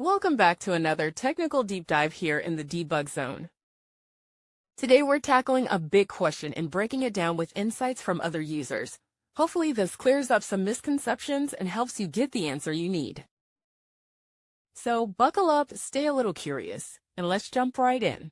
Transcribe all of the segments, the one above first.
Welcome back to another technical deep dive here in the Debug Zone. Today we're tackling a big question and breaking it down with insights from other users. Hopefully this clears up some misconceptions and helps you get the answer you need. So buckle up, stay a little curious, and let's jump right in.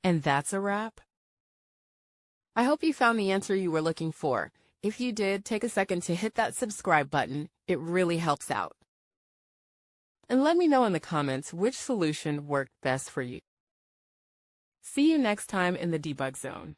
And that's a wrap. I hope you found the answer you were looking for. If you did, take a second to hit that subscribe button. It really helps out. And let me know in the comments which solution worked best for you. See you next time in the Debug Zone.